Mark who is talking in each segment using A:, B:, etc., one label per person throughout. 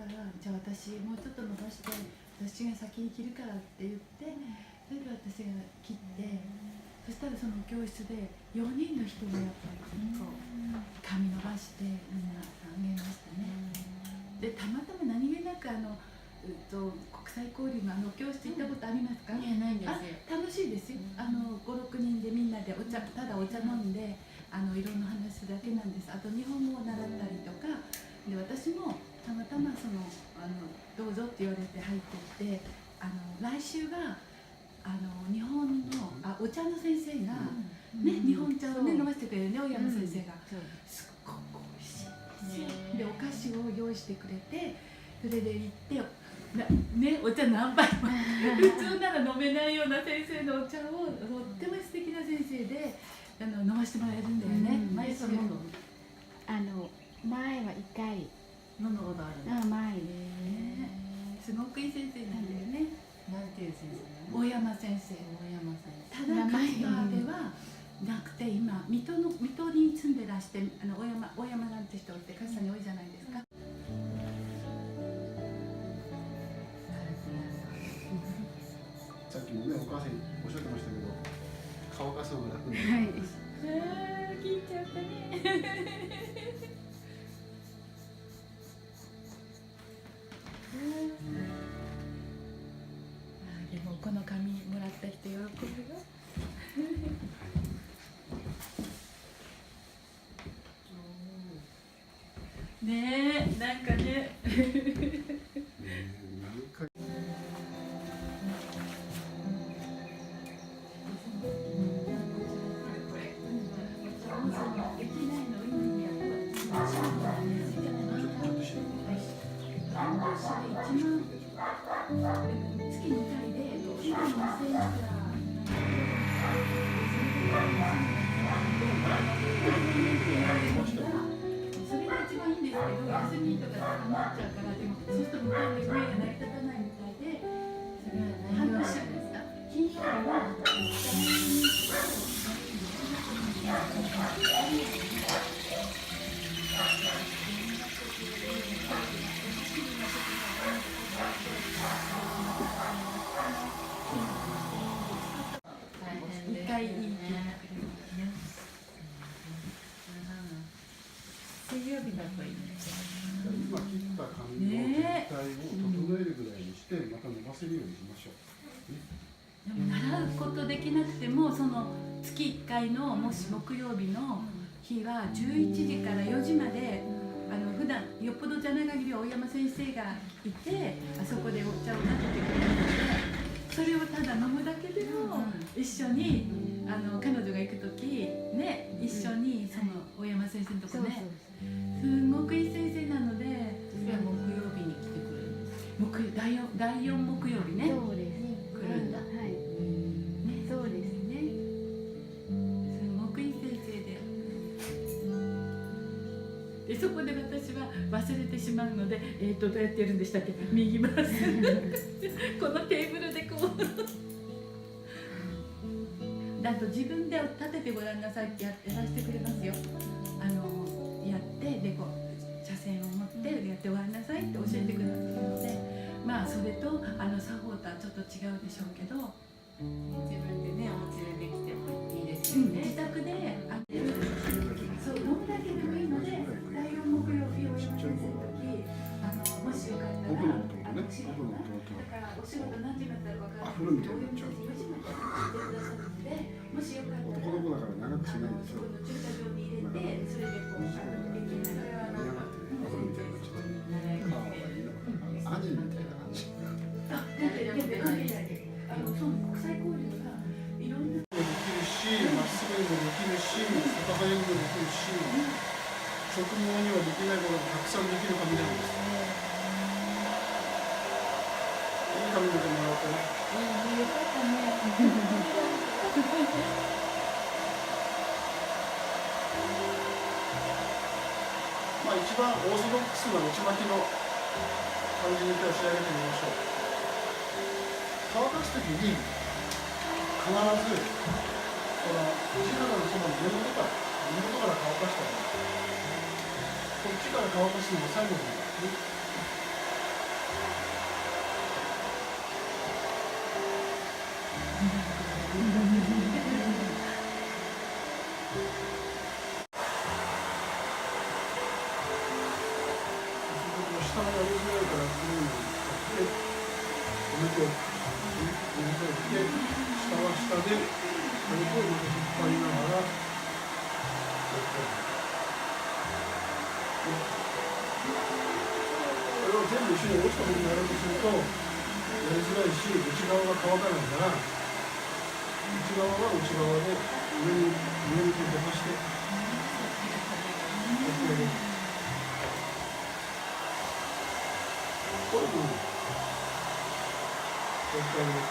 A: からじゃあ私もうちょっと伸ばして私が先に切るからって言ってそれで私が切ってそしたらその教室で4人の人がやっぱりこう髪伸ばしてみんなあげましたね。でたまたま何気なく国際交流の教室行ったことありますか？
B: いや、ないんですよ。
A: 楽しいですよ。5、6人でみんなでただお茶飲んでいろんな話すだけなんです。あと日本語を習ったりとかで私もたまたまどうぞって言われて入っていって来週が日本のお茶の先生が、ね、日本茶を、ね、飲ませてくれるね、大山先生が、すっごく美味しいんですよ。でお菓子を用意してくれてそれで行ってね、お茶何杯も普通なら飲めないような先生のお茶をとっても素敵な先生で飲ませてもらえるんだよね。
B: 毎週飲んだの？
C: 前は1回
B: 飲んだことあるの？
C: 前
A: すごくいい先生なんだよね。
B: なんていう先生なの？
A: 大山先生。
B: 大山先生。
A: ただ香川ではなくて今水戸に住んでらして大山なんて人って関西に多いじゃないですか。
D: さっきもね、お母さんおっしゃってましたけど、乾かすのが楽に
C: はい
A: 聞いちゃったね。でもこの紙もらった人喜ぶよ。ねえ、なんかね。休みとかなっちゃうからでもそうすると向かいで声が成り立たないみたいでそれは何をしようんですか？金曜日は一回いい水曜日だといいね。
D: 今切った髪の全体を整えるぐらいにしてまた伸ばせるようにしましょう。
A: でも習うことできなくてもその月1回のもし木曜日の日は11時から4時まで普段よっぽどじゃない限り大山先生がいてあそこでお茶を立ててくれるのでそれをただ飲むだけでも一緒に彼女が行く時ね一緒にその大山先生のとこねすごくいい先生なので
B: それは木曜日に来てくれるんですか？
A: 第4木曜日ね。
C: そうです
A: 来るんだ。
C: はい
A: ね、
C: そうです
A: ね。すごくいい先生でそこで私は忘れてしまうので、どうやってやるんでしたっけ？右回すこのテーブルでこうあと自分で立ててごらんなさいってやらせてくれますよ。やってでこう車線を持ってやってごらんなさいって教えてくれるのでまあそれと作法とはちょっと違うでしょうけど
B: 自分でね、お家でできてもいいですよね。
A: 自宅でそうどんだけでもいいので第4木曜日をやってる時もしよかったら
D: 僕の弟ね、僕の弟
A: だからお仕事何時までわからない
D: アフロみたいになっちゃう。
A: 4時まで来てくださるのでもしよかったら
D: 男の子だから長くしないんですよ。
A: 駐車場に入れてそれでこうできない
D: アフロみたいになっちゃって兄みたいな感じ。
A: そう国際交流がいろんな
D: できるし、まっすぐにもできるし、片早にもできるし、直毛にはできないことがたくさんできる髪なんです。いい髪の毛もらったね。
A: よかったね。
D: まあ一番オーソドックスな内巻きの感じに今日仕上げてみましょう。乾かすときに必ずこの地肌のそばの根元から乾かしたらこっちから乾かすのが最後なんですね。下がやりづらいからクリームを使ってお水を入れて下は下で軽くまた引っ張りながらやってこれを全部一緒に落ちたものにやろうとするとやりづらいし、内側が乾かないから内側は内側で上に飛ばしてやってあげる。こういうふうにやってあげると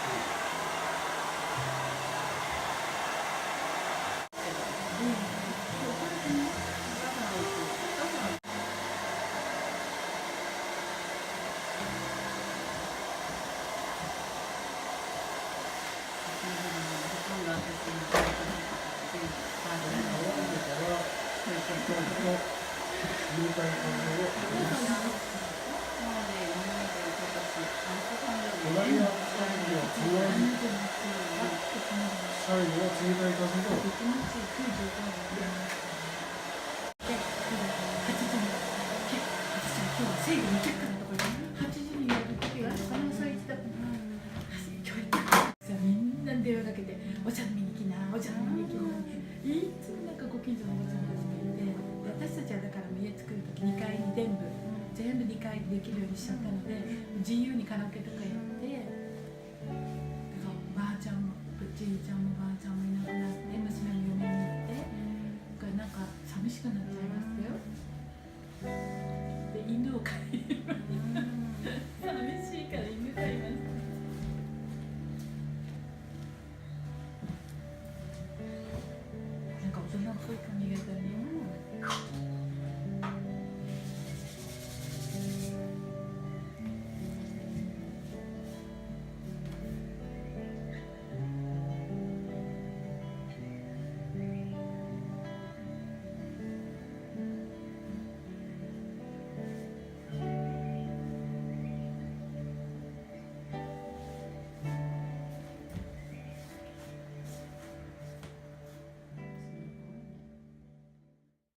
D: 最後は冷たい風で
A: 制御の結果のところに80になる時がある可能性がみんな電話かけてお茶飲みに来なお茶飲みに来ないつもなんかご近所のおばちゃんたちがいて私たちはだから家作る時2階に全部2階でできるようにしちゃったので自由にカラオケとかやってばあちゃんもじいちゃんもばあちゃんもいなくなって娘も嫁に行ってなんか寂しくなっちゃいましたよ。で犬を飼い